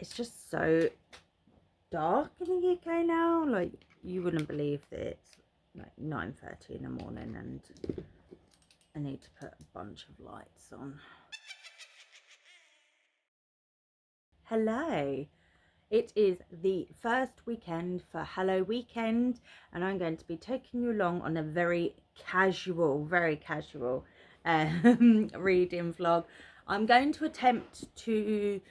It's just so dark in the UK now. Like, you wouldn't believe that it's like 9:30 in the morning and I need to put a bunch of lights on. Hello. It is the first weekend for Halloweekend, and I'm going to be taking you along on a very casual reading vlog. I'm going to attempt to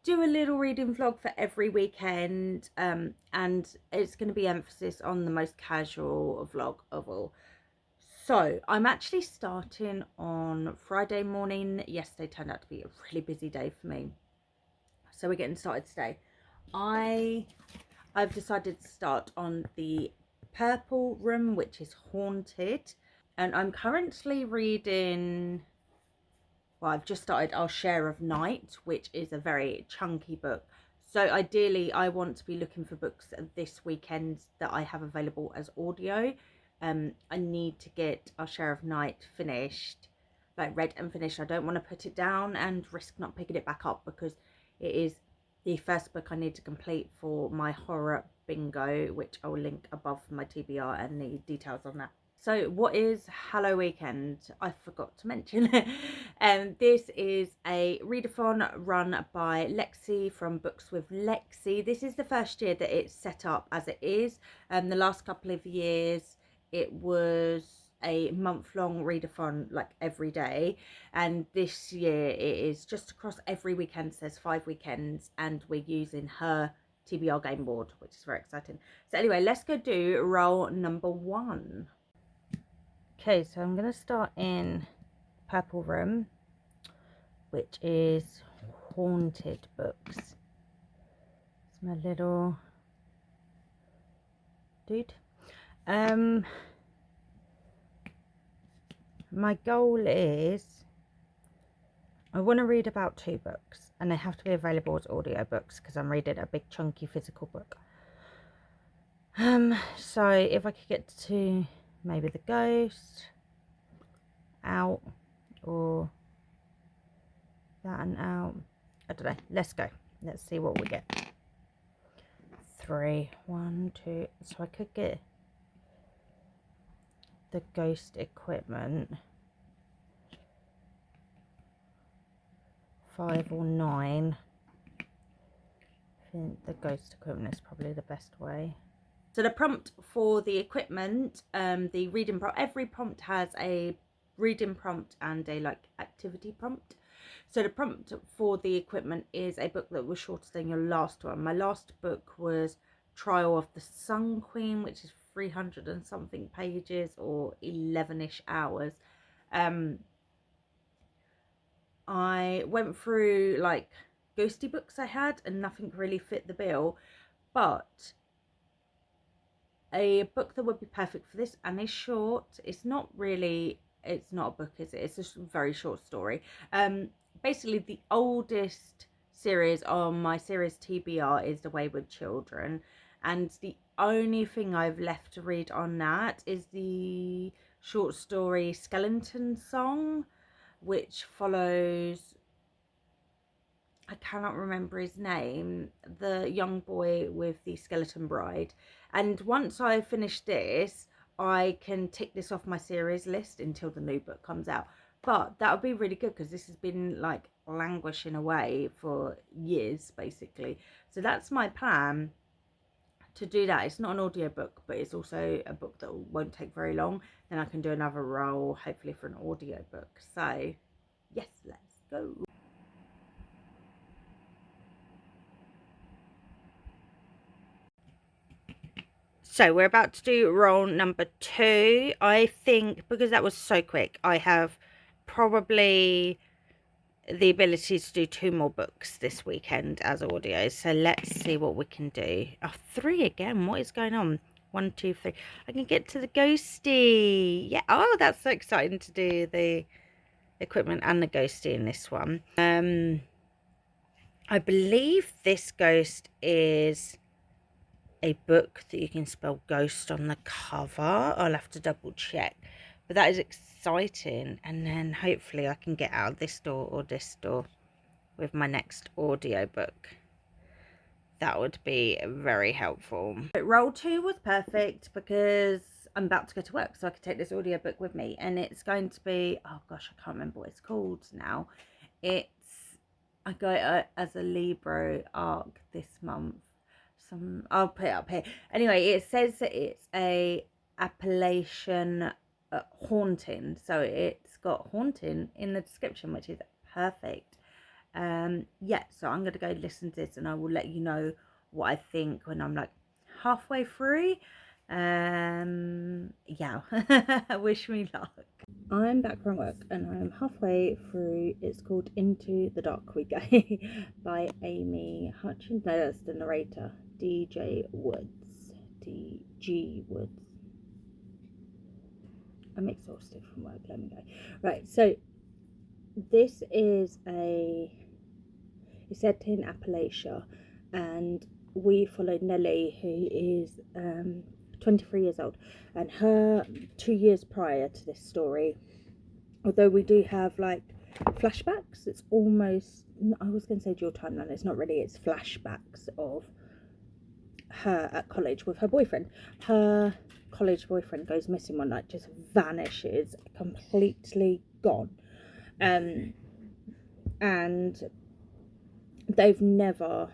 do a little reading vlog for every weekend, and it's going to be emphasis on the most casual vlog of all. So I'm actually starting on Friday morning. Yesterday turned out to be a really busy day for me, so we're getting started today. I've decided to start on the Purple Room, which is haunted, and I'm currently reading, well, I've just started Our Share of Night, which is a very chunky book. So ideally I want to be looking for books this weekend that I have available as audio. I need to get Our Share of Night finished, like read and finished. I don't want to put it down and risk not picking it back up, because it is the first book I need to complete for my horror bingo, which I will link above my TBR and the details on that. So what is Halloweekend? I forgot to mention it. This is a readathon run by Lexi from Books with Lexi. This is the first year that it's set up as it is. The last couple of years it was a month-long readathon, like every day, and this year it is just across every weekend. So there's 5 weekends, and we're using her TBR game board, which is very exciting. So anyway, let's go do roll number 1. Okay, so I'm going to start in Purple Room, which is haunted books. It's my little dude. My goal is I want to read about 2 books, and they have to be available as audiobooks because I'm reading a big chunky physical book. So if I could get to maybe The Ghost, Out, or that and Out, I don't know. Let's go. Let's see what we get. 3, 1, 2. So I could get the Ghost equipment. 5 or 9. I think the Ghost equipment is probably the best way. So the prompt for the equipment, the reading prompt, every prompt has a reading prompt and a like activity prompt. So the prompt for the equipment is a book that was shorter than your last one. My last book was Trial of the Sun Queen, which is 300 and something pages, or 11ish hours. I went through like ghosty books I had, and nothing really fit the bill, but a book that would be perfect for this, and is short, it's not a book, is it? It's just a very short story. Basically the oldest series on my series TBR is The Wayward Children, and the only thing I've left to read on that is the short story Skeleton Song, which follows, I cannot remember his name, the young boy with the skeleton bride. And once I finish this, I can tick this off my series list until the new book comes out. But that would be really good, because this has been like languishing away for years basically. So that's my plan, to do that. It's not an audiobook, but it's also a book that won't take very long. Then I can do another roll, hopefully, for an audiobook. So yes, let's go. So we're about to do roll number 2. I think because that was so quick, I have probably the ability to do 2 more books this weekend as audio. So let's see what we can do. Oh, 3 again. What is going on? 1, 2, 3. I can get to the ghosty. Yeah. Oh, that's so exciting to do the equipment and the ghosty in this one. I believe this ghost is a book that you can spell ghost on the cover. I'll have to double check, but that is exciting. And then hopefully I can get out of this door or this door with my next audiobook. that would be very helpful. Roll 2 was perfect because I'm about to go to work, so I could take this audiobook with me, and it's going to be, oh gosh, I can't remember what it's called now. I got it as a Libro arc this month. I'll put it up here. Anyway, it says that it's a Appalachian haunting, so it's got haunting in the description, which is perfect. Yeah, so I'm gonna go listen to this, and I will let you know what I think when I'm like halfway through. Yeah. Wish me luck. I'm back from work and I'm halfway through. It's called Into the Dark We Go by Amy Hutchins. No, that's the narrator. DJ Woods. DG Woods. I'm exhausted from work. Let me go. Right, so this is it's set in Appalachia, and we follow Nellie, who is 23 years old, and her 2 years prior to this story, although we do have like flashbacks, it's almost, I was going to say dual timeline, it's not really, it's flashbacks of her at college with her boyfriend. Her college boyfriend goes missing one night, just vanishes, completely gone, and they've never,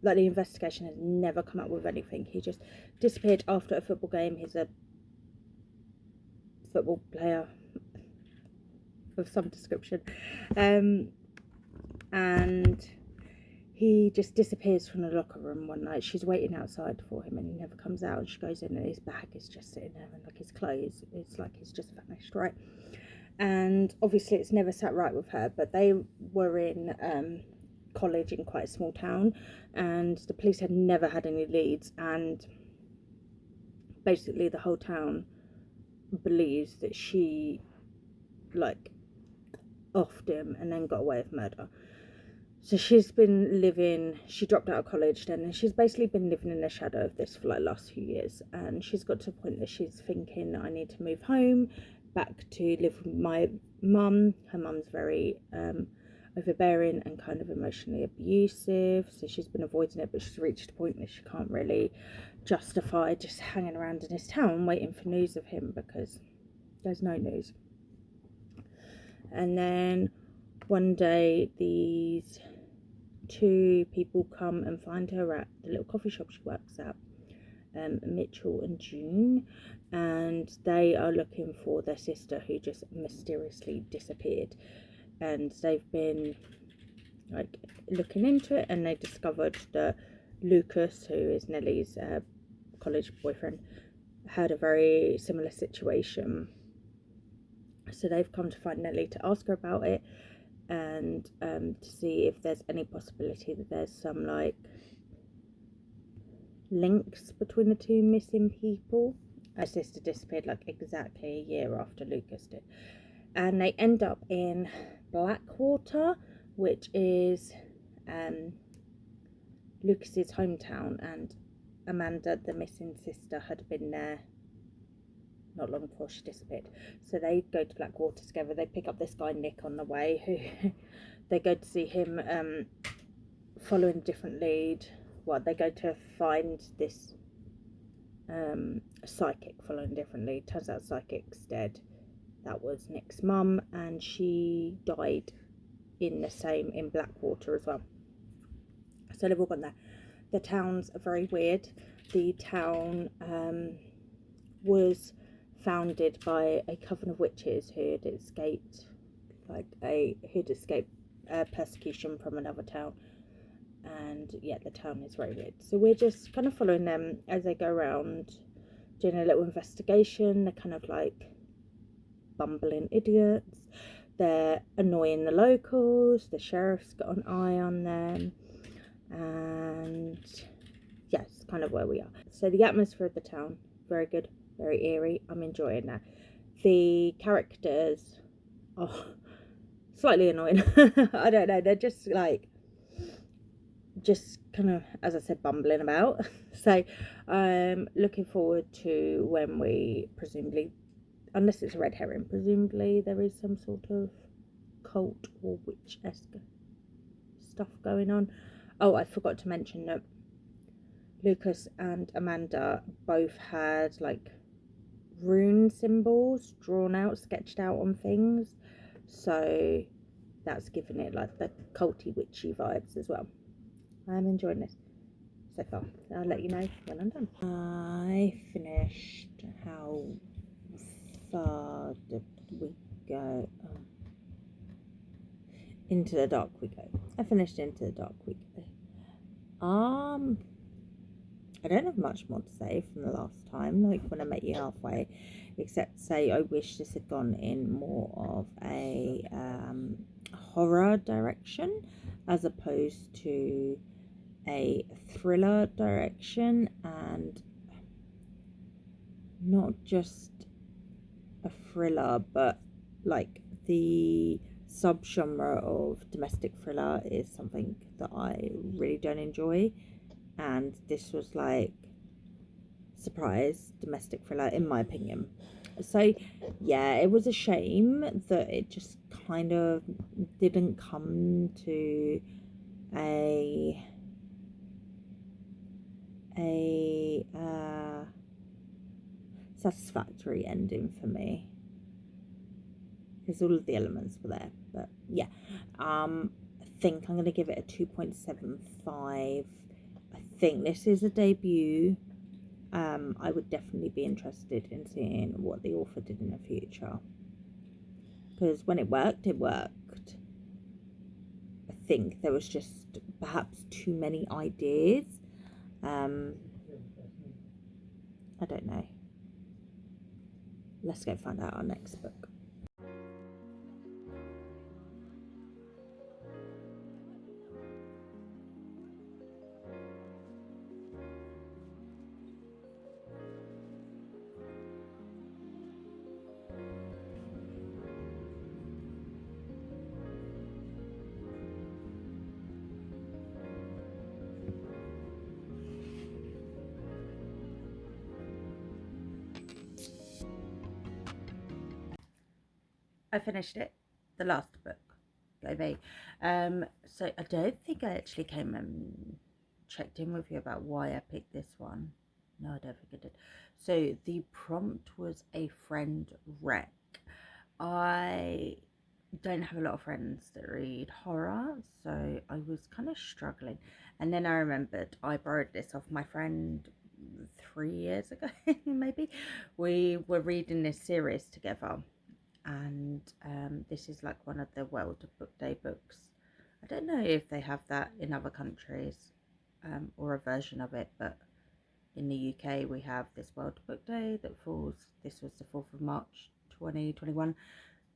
like, the investigation has never come up with anything. He just disappeared after a football game. He's a football player of some description, and he just disappears from the locker room one night. She's waiting outside for him and he never comes out, and she goes in and his bag is just sitting there, and like his clothes, it's like he's just vanished, right? And obviously it's never sat right with her, but they were in college in quite a small town, and the police had never had any leads, and basically the whole town believes that she like offed him and then got away with murder. So she's been living, she dropped out of college then, and she's basically been living in the shadow of this for like last few years, and she's got to a point that she's thinking, I need to move home back to live with my mum. Her mum's very overbearing and kind of emotionally abusive, so she's been avoiding it, but she's reached a point that she can't really justify just hanging around in this town waiting for news of him, because there's no news. And then one day these two people come and find her at the little coffee shop she works at, Mitchell and June, and they are looking for their sister who just mysteriously disappeared. And they've been like looking into it, and they discovered that Lucas, who is Nellie's college boyfriend, had a very similar situation. So they've come to find Nellie to ask her about it, and to see if there's any possibility that there's some like links between the two missing people. Her sister disappeared like exactly a year after Lucas did, and they end up in Blackwater, which is Lucas's hometown, and Amanda, the missing sister, had been there not long before she disappeared. So they go to Blackwater together. They pick up this guy Nick on the way, who they go to see him following a different lead. Well, they go to find this psychic following a different lead. Turns out psychic's dead. That was Nick's mum, and she died in Blackwater as well. So they've all gone there. The towns are very weird. The town was founded by a coven of witches who had escaped persecution from another town, and yeah, the town is very weird. So we're just kind of following them as they go around doing a little investigation. They're kind of like bumbling idiots, they're annoying the locals, the sheriff's got an eye on them, and yes, kind of where we are. So the atmosphere of the town, very good, very eerie. I'm enjoying that. The characters are slightly annoying. I don't know, they're just kind of, as I said, bumbling about. So I'm looking forward to when we presumably, unless it's a red herring, presumably there is some sort of cult or witch-esque stuff going on. Oh, I forgot to mention that Lucas and Amanda both had like rune symbols drawn out, sketched out on things, so that's given it like the culty witchy vibes as well. I'm enjoying this so far. I'll let you know when I'm done. I finished. How far did we go? Into the Dark we go. I finished Into the Dark we go. I don't have much more to say from the last time, like when I met you halfway, except to say I wish this had gone in more of a horror direction as opposed to a thriller direction, and not just a thriller, but like the subgenre of domestic thriller is something that I really don't enjoy, and this was like surprise domestic thriller in my opinion. So yeah, it was a shame that it just kind of didn't come to a satisfactory ending for me, because all of the elements were there. But yeah, I think I'm going to give it a 2.75. I think this is a debut. I would definitely be interested in seeing what the author did in the future, because when it worked, it worked. I think there was just perhaps too many ideas. I don't know. Let's go find out our next book. I finished it, the last book. Go me. So I don't think I actually came and checked in with you about why I picked this one. No, I don't think I did. So the prompt was a friend wreck. I don't have a lot of friends that read horror, so I was kind of struggling. And then I remembered I borrowed this off my friend 3 years ago, maybe. We were reading this series together, and this is like one of the World Book Day books. I don't know if they have that in other countries, or a version of it, but in the UK we have this World Book Day that falls, this was the 4th of March 2021,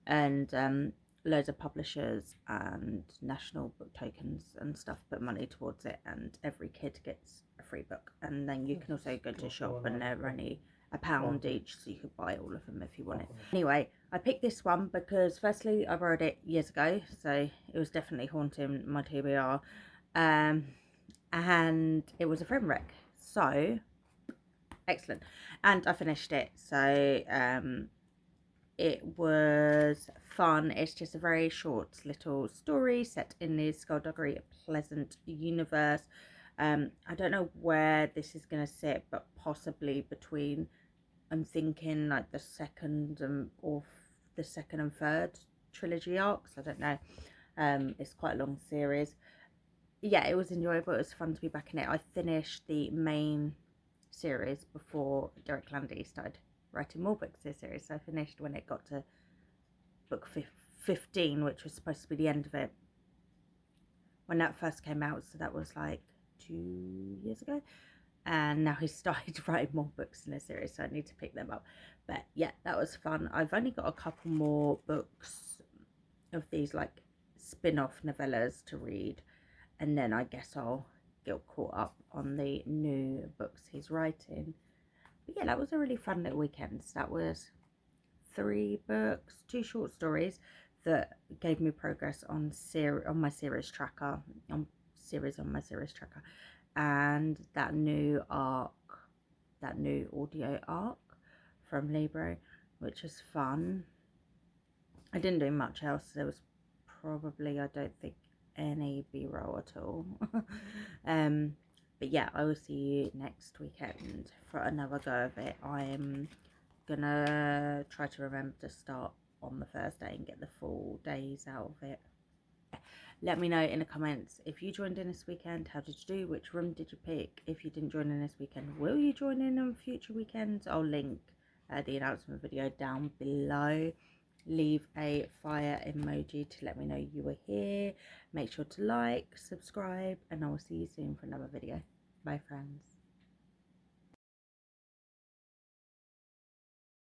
and loads of publishers and national book tokens and stuff put money towards it, and every kid gets a free book. And then you can also go to a shop and they're only £1 each, so you could buy all of them if you wanted. Anyway, I picked this one because firstly I borrowed it years ago, so it was definitely haunting my TBR, and it was a friend wreck, so excellent. And I finished it, so it was fun. It's just a very short little story set in the Skullduggery Pleasant universe. I don't know where this is going to sit, but possibly between, I'm thinking like the second and third trilogy arcs. I don't know. It's quite a long series. Yeah, it was enjoyable. It was fun to be back in it. I finished the main series before Derek Landy started writing more books this series, so I finished when it got to book 15, which was supposed to be the end of it when that first came out, so that was like 2 years ago, and now he started writing more books in the series, so I need to pick them up. But yeah, that was fun. I've only got a couple more books of these like spin-off novellas to read, and then I guess I'll get caught up on the new books he's writing. But yeah, that was a really fun little weekend. So that was 3 books, 2 short stories that gave me progress on my series tracker, on my series tracker, and that new audio arc from Libro, which is fun. I didn't do much else. There was probably, I don't think, any B-roll at all. But yeah, I will see you next weekend for another go of it. I'm gonna try to remember to start on the Thursday and get the full days out of it. Let me know in the comments if you joined in this weekend, how did you do, which room did you pick? If you didn't join in this weekend, will you join in on future weekends? I'll link the announcement video down below. Leave a fire emoji to let me know you were here. Make sure to like, subscribe, and I will see you soon for another video. Bye friends.